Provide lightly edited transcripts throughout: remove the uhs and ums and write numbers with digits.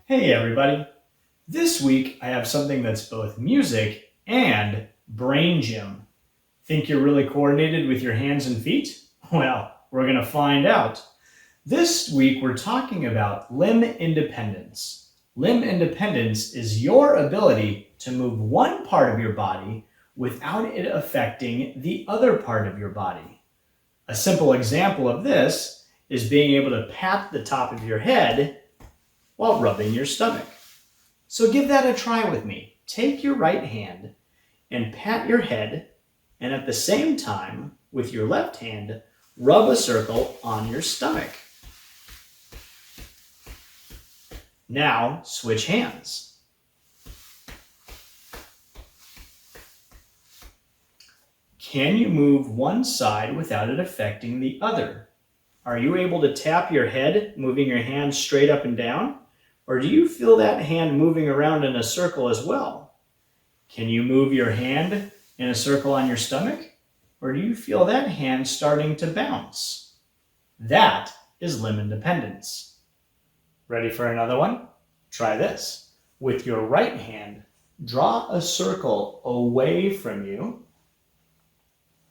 Hey everybody! This week I have something that's both music and brain gym. Think you're really coordinated with your hands and feet? Well, we're going to find out. This week we're talking about limb independence. Limb independence is your ability to move one part of your body without it affecting the other part of your body. A simple example of this is being able to pat the top of your head while rubbing your stomach. So give that a try with me. Take your right hand and pat your head, and at the same time, with your left hand, rub a circle on your stomach. Now, switch hands. Can you move one side without it affecting the other? Are you able to tap your head, moving your hands straight up and down? Or do you feel that hand moving around in a circle as well? Can you move your hand in a circle on your stomach? Or do you feel that hand starting to bounce? That is limb independence. Ready for another one? Try this. With your right hand, draw a circle away from you.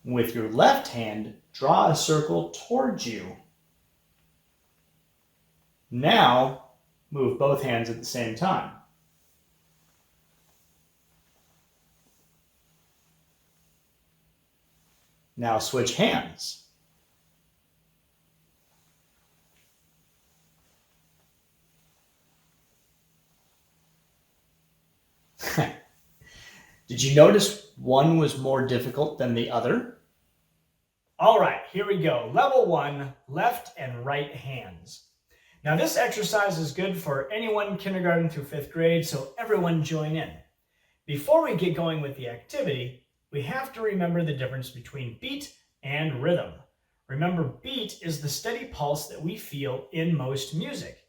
With your left hand, draw a circle towards you. Now, move both hands at the same time. Now switch hands. Did you notice one was more difficult than the other? All right, here we go. Level 1, left and right hands. Now this exercise is good for anyone kindergarten through 5th grade, so everyone join in. Before we get going with the activity, we have to remember the difference between beat and rhythm. Remember, beat is the steady pulse that we feel in most music,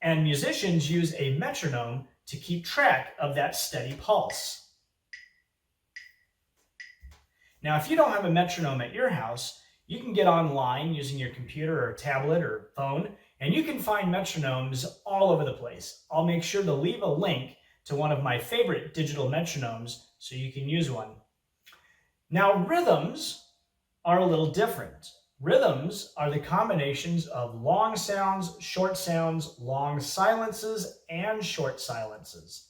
and musicians use a metronome to keep track of that steady pulse. Now, if you don't have a metronome at your house, you can get online using your computer or tablet or phone, and you can find metronomes all over the place. I'll make sure to leave a link to one of my favorite digital metronomes so you can use one. Now, rhythms are a little different. Rhythms are the combinations of long sounds, long silences, and short silences.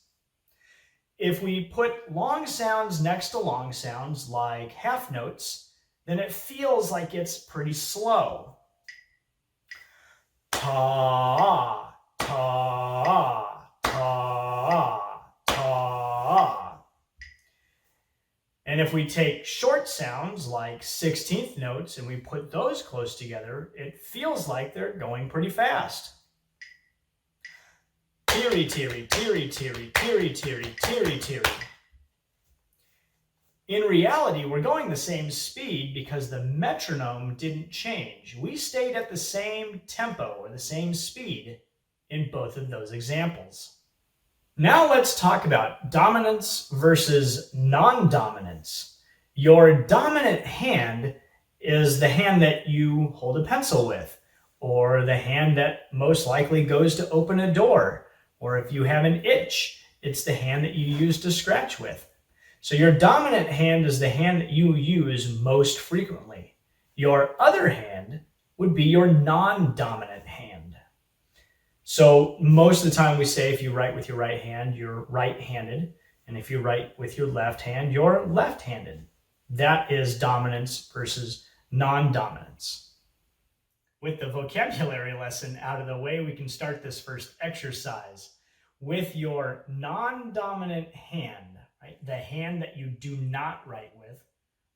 If we put long sounds next to long sounds, like half notes, then it feels like it's pretty slow. Ta, ta, ta, ta. And if we take short sounds like 16th notes and we put those close together, it feels like they're going pretty fast. Teary, teary, teary, teary, teary, teary, teary, teary. In reality, we're going the same speed because the metronome didn't change. We stayed at the same tempo or the same speed in both of those examples. Now let's talk about dominance versus non-dominance. Your dominant hand is the hand that you hold a pencil with, or the hand that most likely goes to open a door, or if you have an itch, it's the hand that you use to scratch with. So your dominant hand is the hand that you use most frequently. Your other hand would be your non-dominant hand. So most of the time we say if you write with your right hand, you're right-handed. And if you write with your left hand, you're left-handed. That is dominance versus non-dominance. With the vocabulary lesson out of the way, we can start this first exercise. With your non-dominant hand, right, the hand that you do not write with,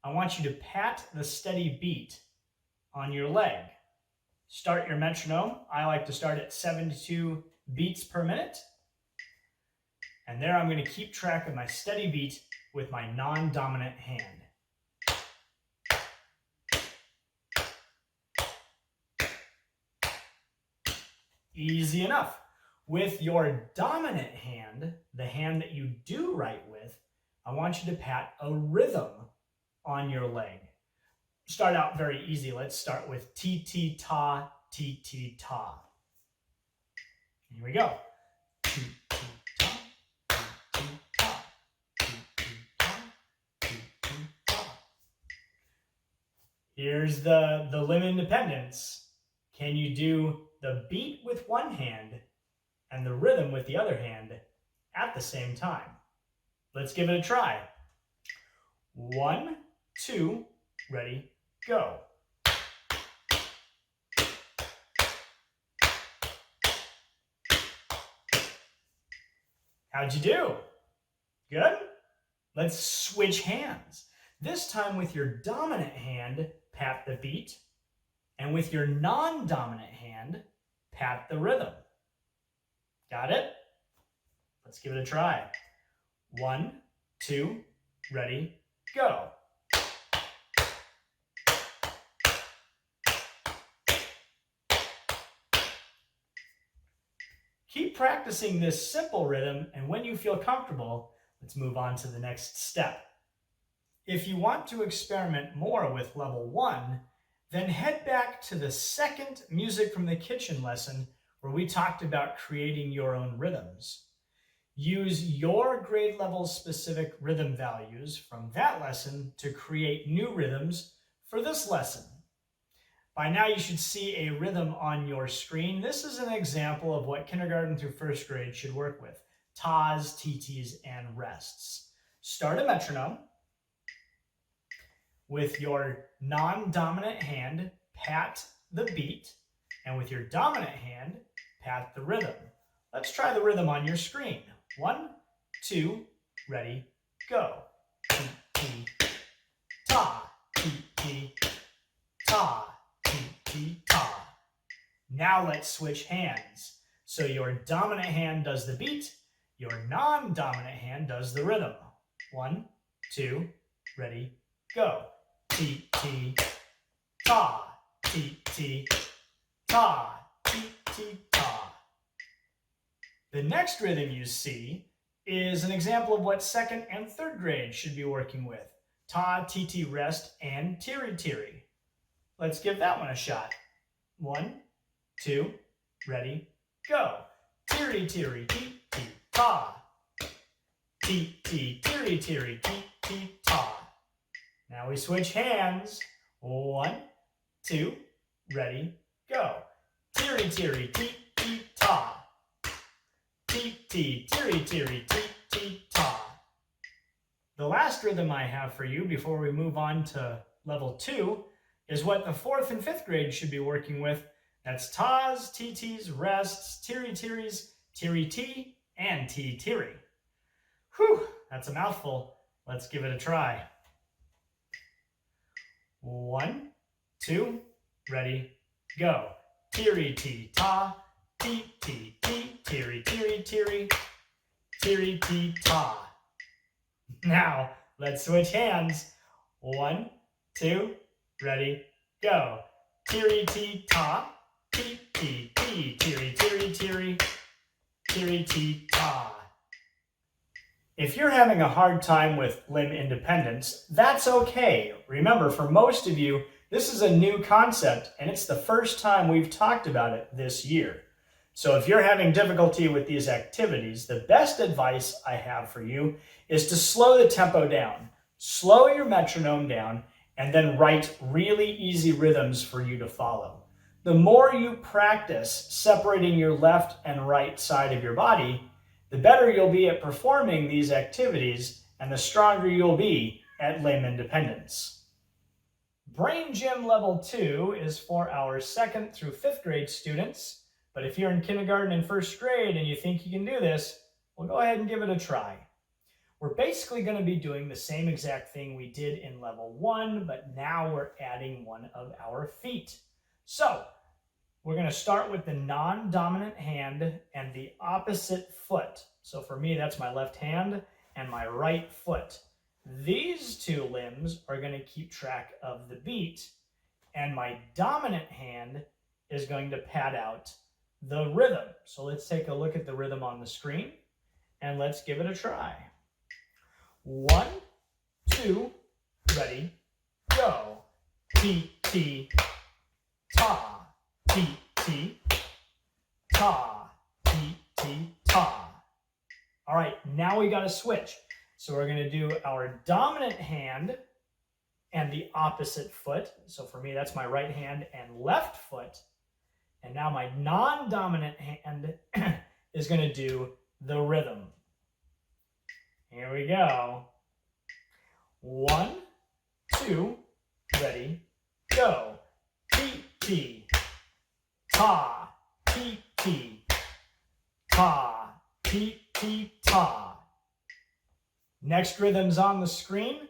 I want you to pat the steady beat on your leg. Start your metronome. I like to start at 72 beats per minute. And there I'm going to keep track of my steady beat with my non-dominant hand. Easy enough. With your dominant hand, the hand that you do write with, I want you to pat a rhythm on your leg. Start out very easy. Let's start with ti-ti-ta, ti-ti-ta. Here we go. Here's the limb independence. Can you do the beat with one hand and the rhythm with the other hand at the same time? Let's give it a try. 1, 2, ready, go. How'd you do? Good? Let's switch hands. This time with your dominant hand, pat the beat, and with your non-dominant hand, pat the rhythm. Got it? Let's give it a try. 1, 2, ready, go. Keep practicing this simple rhythm, and when you feel comfortable, let's move on to the next step. If you want to experiment more with level 1, then head back to the second Music from the Kitchen lesson where we talked about creating your own rhythms. Use your grade level specific rhythm values from that lesson to create new rhythms for this lesson. By now you should see a rhythm on your screen. This is an example of what kindergarten through first grade should work with. Tas, TTs, and rests. Start a metronome. With your non-dominant hand, pat the beat, and with your dominant hand, pat the rhythm. Let's try the rhythm on your screen. 1, 2, ready, go. T, T, ta, T, T, ta. Ta. Now let's switch hands. So your dominant hand does the beat, your non-dominant hand does the rhythm. 1, 2, ready, go. T, T, ta, T, T, ta, T, T, ta. The next rhythm you see is an example of what second and third grade should be working with. Ta, TT, rest, and tiri, tiri. Let's give that one a shot. 1, 2, ready, go. Tiri, tiri, ti, ti, ta. Ti, ti, tiri, tiri, ti, ti, ta. Now we switch hands. 1, 2, ready, go. Tiri, tiri, ti, ti, ta. Ti, ti, tiri, tiri, ti, ti, ta. The last rhythm I have for you before we move on to level 2 is what the 4th and 5th grade should be working with. That's tas, TTs, rests, tiri tiris, tiri ti, and ti tiri. Whew, that's a mouthful. Let's give it a try. 1, 2, ready, go. Tiri ti ta, ti ti ti, tiri tiri tiri, tiri ti ta. Now let's switch hands. 1, 2, ready, go. Tiri ti ta, ti ti ti, tiri tiri tiri, tiri ti ta. If you're having a hard time with limb independence, that's okay. Remember, for most of you, this is a new concept, and it's the first time we've talked about it this year. So if you're having difficulty with these activities, the best advice I have for you is to slow the tempo down. Slow your metronome down, and then write really easy rhythms for you to follow. The more you practice separating your left and right side of your body, the better you'll be at performing these activities and the stronger you'll be at limb independence. Brain Gym Level 2 is for our 2nd through 5th grade students, but if you're in kindergarten and 1st grade and you think you can do this, well, go ahead and give it a try. We're basically going to be doing the same exact thing we did in level 1, but now we're adding one of our feet. So we're going to start with the non-dominant hand and the opposite foot. So for me, that's my left hand and my right foot. These two limbs are going to keep track of the beat, and my dominant hand is going to pad out the rhythm. So let's take a look at the rhythm on the screen, and let's give it a try. 1, 2, ready, go. Ti, ti, ta, ti, ti, ta, ti, ti, ta. All right, now we got to switch. So we're going to do our dominant hand and the opposite foot. So for me, that's my right hand and left foot. And now my non-dominant hand is going to do the rhythm. Here we go. 1, 2, ready, go. Ti, ta, ti, ta, ti, ta. Next rhythm's on the screen.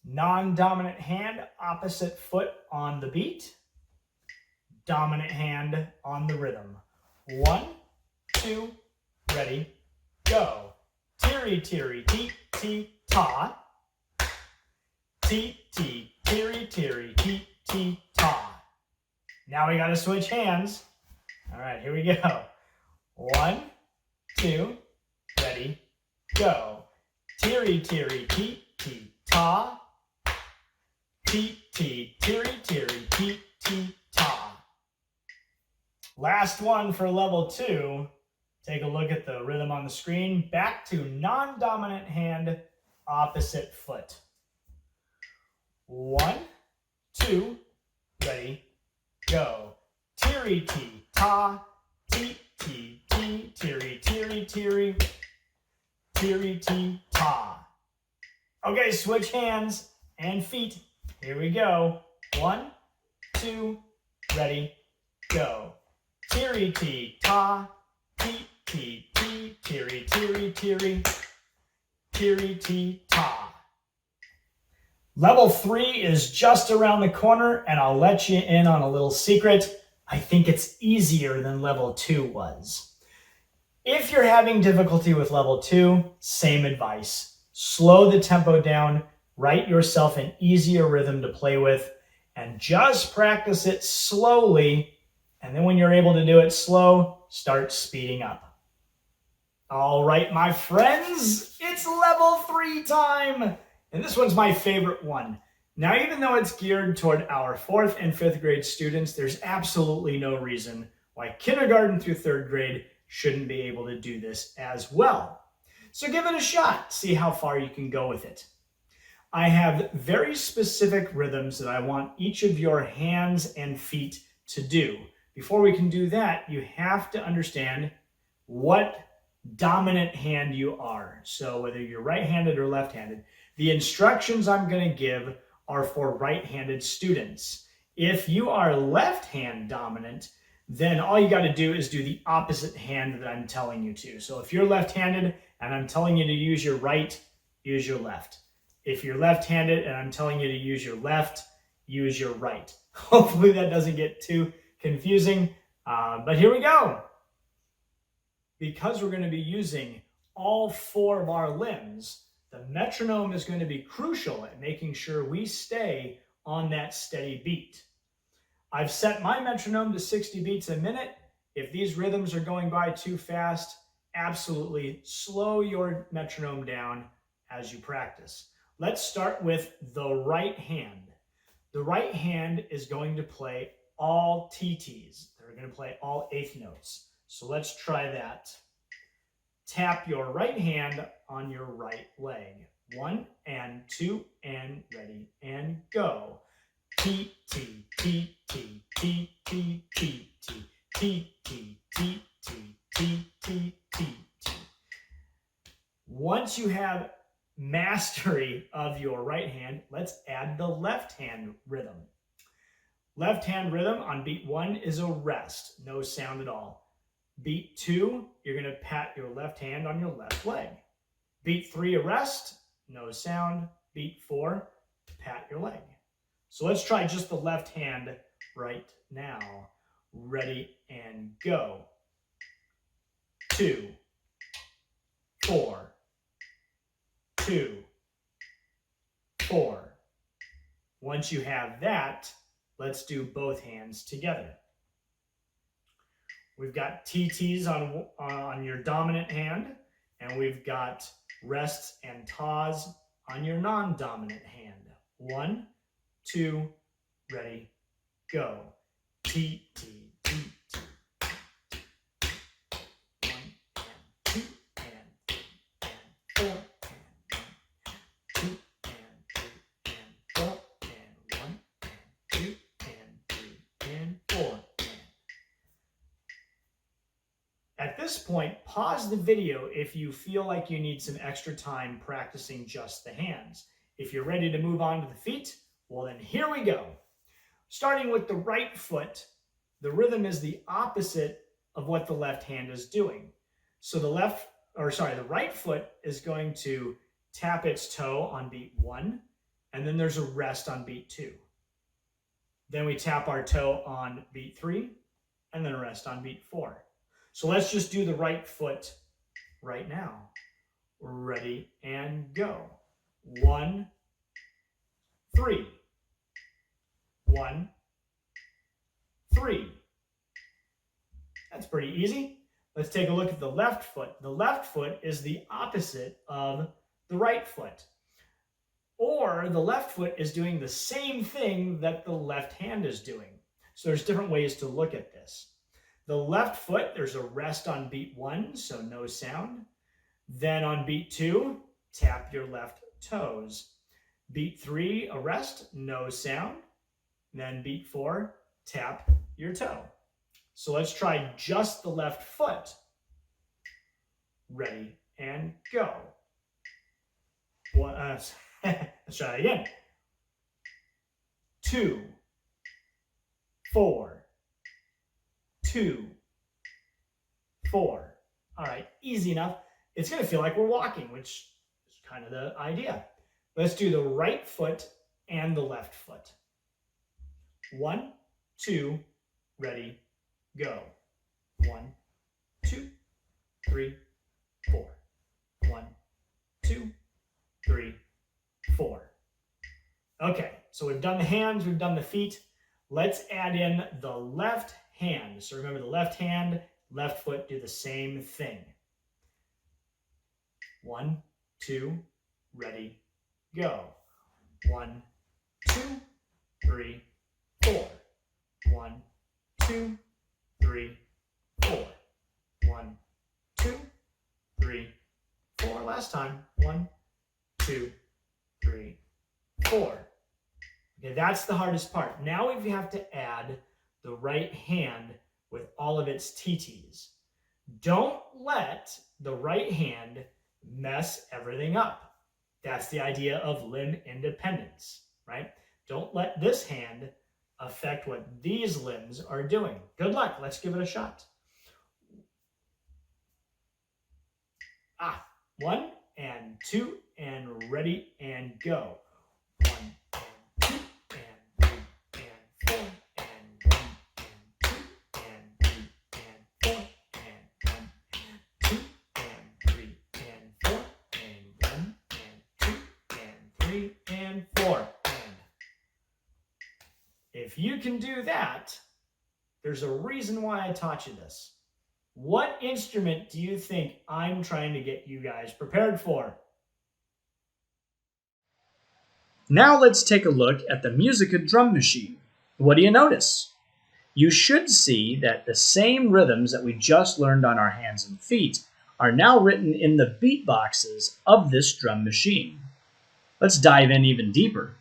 Non-dominant hand, opposite foot on the beat. Dominant hand on the rhythm. 1, 2, ready, go. Tiri, tiri, ti, ta. Ti, tiri, tiri, ti, ta. Now we got to switch hands. All right, here we go. 1, 2, ready, go. Tiri, tiri, ti, ta. Ti, tiri, tiri, ti, ta. Last one for level 2. Take a look at the rhythm on the screen. Back to non-dominant hand, opposite foot. 1, 2, ready, go. Tiri, ti, ta, ti, tiri, tiri, ti, ta. Okay, switch hands and feet. Here we go. 1, 2, ready, go. Tiri, ti, ta, ti, tiri, tiri, ti, ta. Level 3 is just around the corner, and I'll let you in on a little secret. I think it's easier than level 2 was. If you're having difficulty with level 2, same advice. Slow the tempo down, write yourself an easier rhythm to play with, and just practice it slowly. And then when you're able to do it slow, start speeding up. All right, my friends, it's level 3 time. And this one's my favorite one. Now, even though it's geared toward our 4th and 5th grade students, there's absolutely no reason why kindergarten through 3rd grade shouldn't be able to do this as well. So give it a shot. See how far you can go with it. I have very specific rhythms that I want each of your hands and feet to do. Before we can do that, you have to understand what dominant hand you are. So whether you're right-handed or left-handed, the instructions I'm going to give are for right-handed students. If you are left-hand dominant, then all you got to do is do the opposite hand that I'm telling you to. So if you're left-handed and I'm telling you to use your right, use your left. If you're left-handed and I'm telling you to use your left, use your right. Hopefully that doesn't get too confusing, but here we go. Because we're going to be using all 4 of our limbs, the metronome is going to be crucial at making sure we stay on that steady beat. I've set my metronome to 60 beats a minute. If these rhythms are going by too fast, absolutely slow your metronome down as you practice. Let's start with the right hand. The right hand is going to play all TTs. They're going to play all 8th notes. So let's try that. Tap your right hand on your right leg. 1 and 2 and ready and go. T, T, T, T, T, T, T, T, T, T, T, T, T, T, T. Once you have mastery of your right hand, let's add the left hand rhythm. Left hand rhythm on beat 1 is a rest, no sound at all. Beat 2, you're going to pat your left hand on your left leg. Beat 3, a rest, no sound. Beat 4, pat your leg. So let's try just the left hand right now. Ready and go. 2, 4, 2, 4. Once you have that, let's do both hands together. We've got TTs on your dominant hand, and we've got rests and tas on your non-dominant hand. 1, 2, ready, go. T, T, T, T. 1 and 2 and 3 and 4 and 1, 2 and 3 and 4 and this point, pause the video if you feel like you need some extra time practicing just the hands. If you're ready to move on to the feet, well then here we go. Starting with the right foot, the rhythm is the opposite of what the left hand is doing. So the right foot is going to tap its toe on beat 1, and then there's a rest on beat 2. Then we tap our toe on beat 3, and then a rest on beat 4. So let's just do the right foot right now. Ready and go. 1, 3. 1, 3. That's pretty easy. Let's take a look at the left foot. The left foot is the opposite of the right foot. Or the left foot is doing the same thing that the left hand is doing. So there's different ways to look at this. The left foot, there's a rest on beat 1, so no sound. Then on beat 2, tap your left toes. Beat 3, a rest, no sound. Then beat 4, tap your toe. So let's try just the left foot. Ready and go. Let's try it again. 2, 4, 2, 4. All right, easy enough. It's going to feel like we're walking, which is kind of the idea. Let's do the right foot and the left foot. 1, 2, ready, go. 1, 2, 3, 4. 1, 2, 3, 4. Okay, so we've done the hands, we've done the feet. Let's add in the left hand. So remember, the left hand, left foot do the same thing. 1, 2, ready, go. 1, 2, 3, 4. 1, 2, 3, 4. 1, 2, 3, 4. Last time. 1, 2, 3, 4. Okay, that's the hardest part. Now we have to add the right hand with all of its TTs. Don't let the right hand mess everything up. That's the idea of limb independence, right? Don't let this hand affect what these limbs are doing. Good luck. Let's give it a shot. 1 and 2 and ready and go. 1 and 2 and 3 and 4 and 1 and 2 and 3 and 4 and 1 2 and 3 and 4 and 1 and 2 and 3 and 4. And if you can do that, there's a reason why I taught you this. What instrument do you think I'm trying to get you guys prepared for? Now let's take a look at the Musica drum machine. What do you notice? You should see that the same rhythms that we just learned on our hands and feet are now written in the beat boxes of this drum machine. Let's dive in even deeper.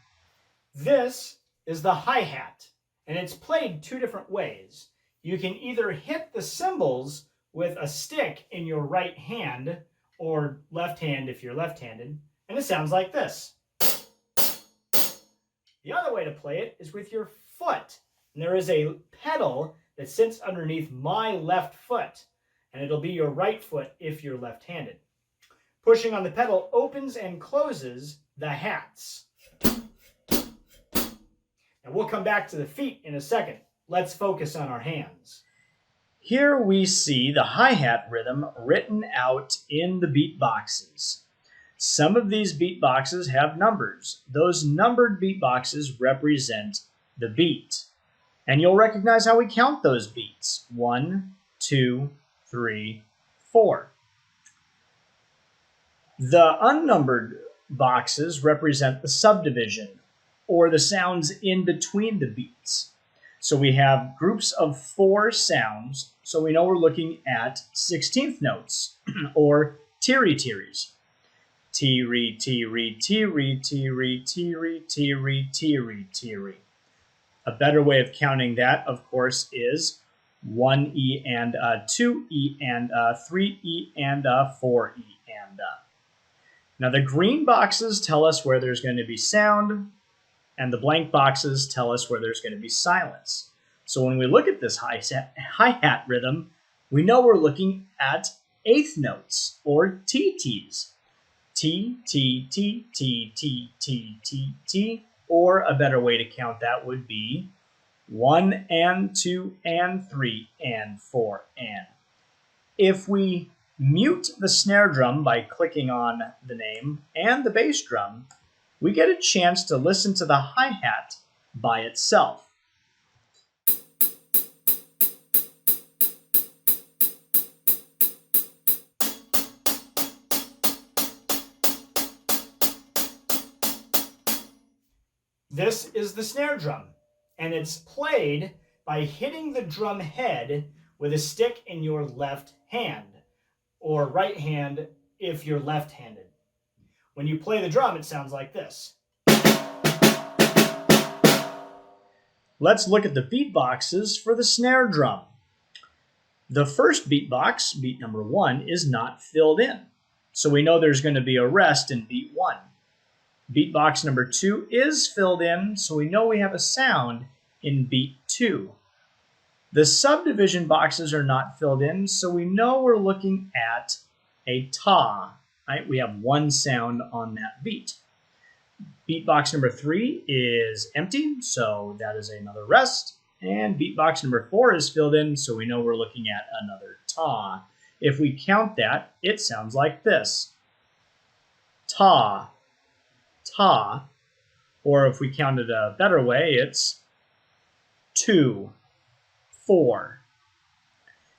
This is the hi-hat, and it's played two different ways. You can either hit the cymbals with a stick in your right hand or left hand if you're left-handed, and it sounds like this. The other way to play it is with your foot. And there is a pedal that sits underneath my left foot, and it'll be your right foot if you're left-handed. Pushing on the pedal opens and closes the hats. Now we'll come back to the feet in a second. Let's focus on our hands. Here we see the hi-hat rhythm written out in the beat boxes. Some of these beat boxes have numbers. Those numbered beat boxes represent the beat. And you'll recognize how we count those beats. 1, 2, 3, 4. The unnumbered boxes represent the subdivision, or the sounds in between the beats. So we have groups of 4 sounds, so we know we're looking at 16th notes, or tiri-tiris. Tiri, tiri, tiri, tiri, tiri, tiri, tiri, tiri. A better way of counting that, of course, is 1E and 2E and 3E and 4E and Now the green boxes tell us where there's going to be sound, and the blank boxes tell us where there's going to be silence. So when we look at this hi-hat rhythm, we know we're looking at eighth notes, or TTs. T, T, T, T, T, T, T, T, or a better way to count that would be 1 and 2 and 3 and 4 and. If we mute the snare drum by clicking on the name and the bass drum, we get a chance to listen to the hi-hat by itself. This is the snare drum, and it's played by hitting the drum head with a stick in your left hand, or right hand if you're left-handed. When you play the drum, it sounds like this. Let's look at the beatboxes for the snare drum. The first beatbox, beat number 1, is not filled in, so we know there's going to be a rest in beat 1. Beatbox number 2 is filled in, so we know we have a sound in beat 2. The subdivision boxes are not filled in, so we know we're looking at a ta. Right? We have one sound on that beat. Beatbox number 3 is empty, so that is another rest. And beatbox number 4 is filled in, so we know we're looking at another ta. If we count that, it sounds like this. Ta, ta, or if we count it a better way, it's 2, 4.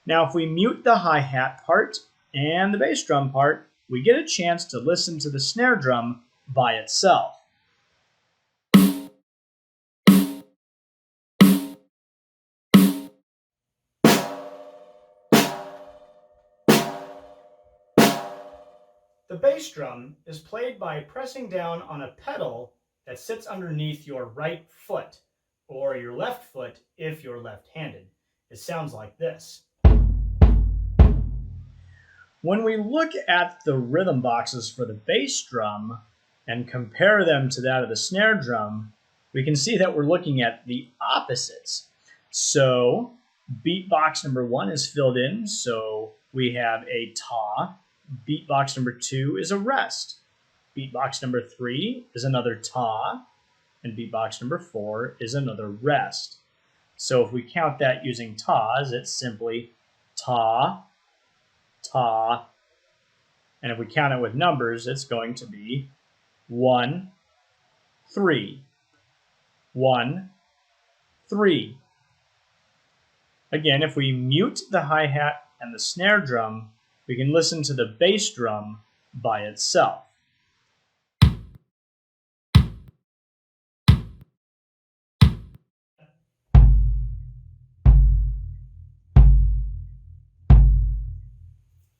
Now, if we mute the hi-hat part and the bass drum part, we get a chance to listen to the snare drum by itself. The bass drum is played by pressing down on a pedal that sits underneath your right foot, or your left foot if you're left-handed. It sounds like this. When we look at the rhythm boxes for the bass drum and compare them to that of the snare drum, we can see that we're looking at the opposites. So beatbox number 1 is filled in, so we have a ta. Beatbox number 2 is a rest. Beatbox number 3 is another ta, and beatbox number 4 is another rest. So if we count that using tas, it's simply ta, ta, and if we count it with numbers, it's going to be 1, 3, 1, 3. Again, if we mute the hi-hat and the snare drum, we can listen to the bass drum by itself.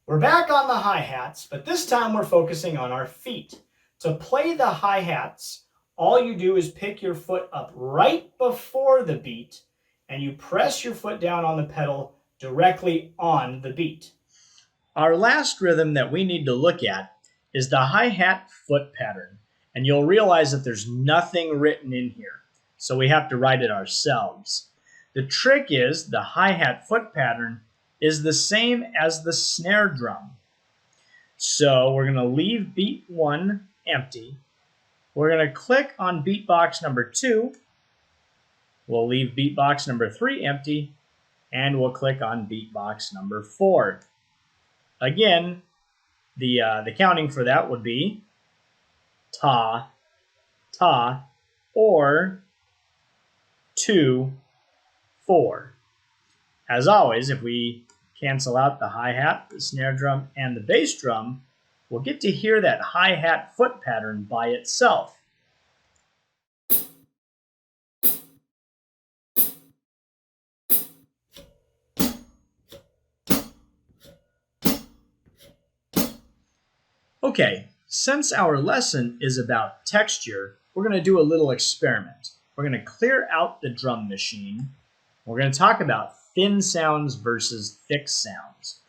We're back on the hi-hats, but this time we're focusing on our feet. To play the hi-hats, all you do is pick your foot up right before the beat, and you press your foot down on the pedal directly on the beat. Our last rhythm that we need to look at is the hi-hat foot pattern, and you'll realize that there's nothing written in here, so we have to write it ourselves. The trick is the hi-hat foot pattern is the same as the snare drum. So we're going to leave beat 1 empty. We're going to click on beatbox number 2. We'll leave beatbox number 3 empty, and we'll click on beatbox number 4. Again, the counting for that would be ta, ta, or 2, 4. As always, if we cancel out the hi-hat, the snare drum, and the bass drum, we'll get to hear that hi-hat foot pattern by itself. Okay, since our lesson is about texture, we're going to do a little experiment. We're going to clear out the drum machine. We're going to talk about thin sounds versus thick sounds.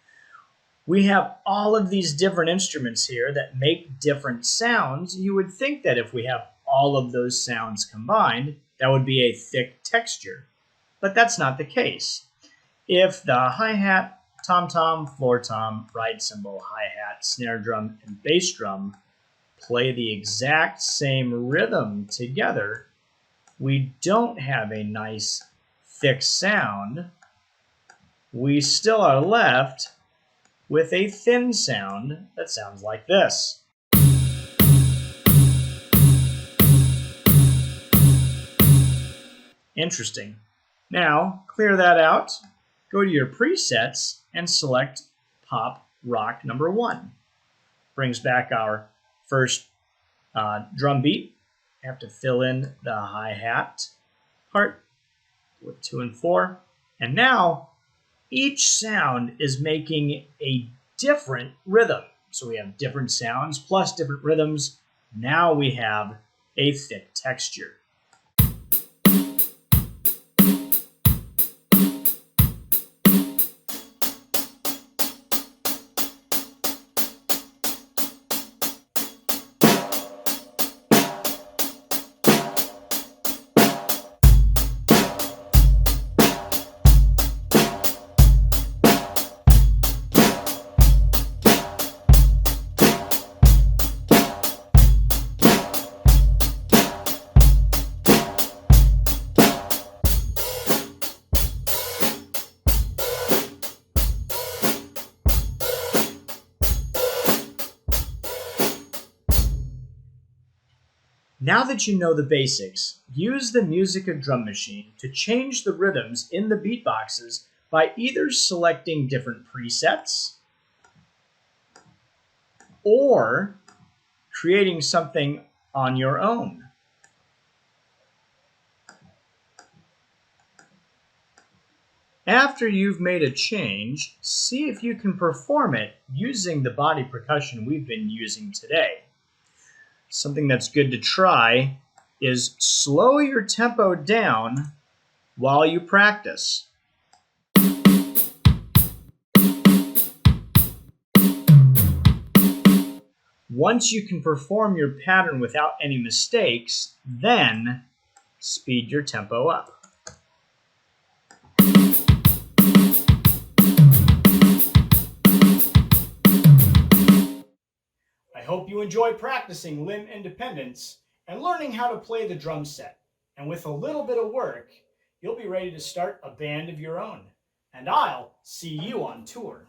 We have all of these different instruments here that make different sounds. You would think that if we have all of those sounds combined, that would be a thick texture. But that's not the case. If the hi-hat, tom-tom, floor tom, ride cymbal, hi-hat, snare drum, and bass drum play the exact same rhythm together, we don't have a nice thick sound. We still are left with a thin sound that sounds like this. Interesting. Now, clear that out, go to your presets, and select Pop Rock number 1. Brings back our first drum beat. I have to fill in the hi-hat part with 2 and 4. And now, each sound is making a different rhythm. So we have different sounds plus different rhythms. Now we have a thick texture. Now that you know the basics, use the Music of Drum Machine to change the rhythms in the beatboxes by either selecting different presets or creating something on your own. After you've made a change, see if you can perform it using the body percussion we've been using today. Something that's good to try is slow your tempo down while you practice. Once you can perform your pattern without any mistakes, then speed your tempo up. I hope you enjoy practicing limb independence and learning how to play the drum set. And with a little bit of work, you'll be ready to start a band of your own. And I'll see you on tour.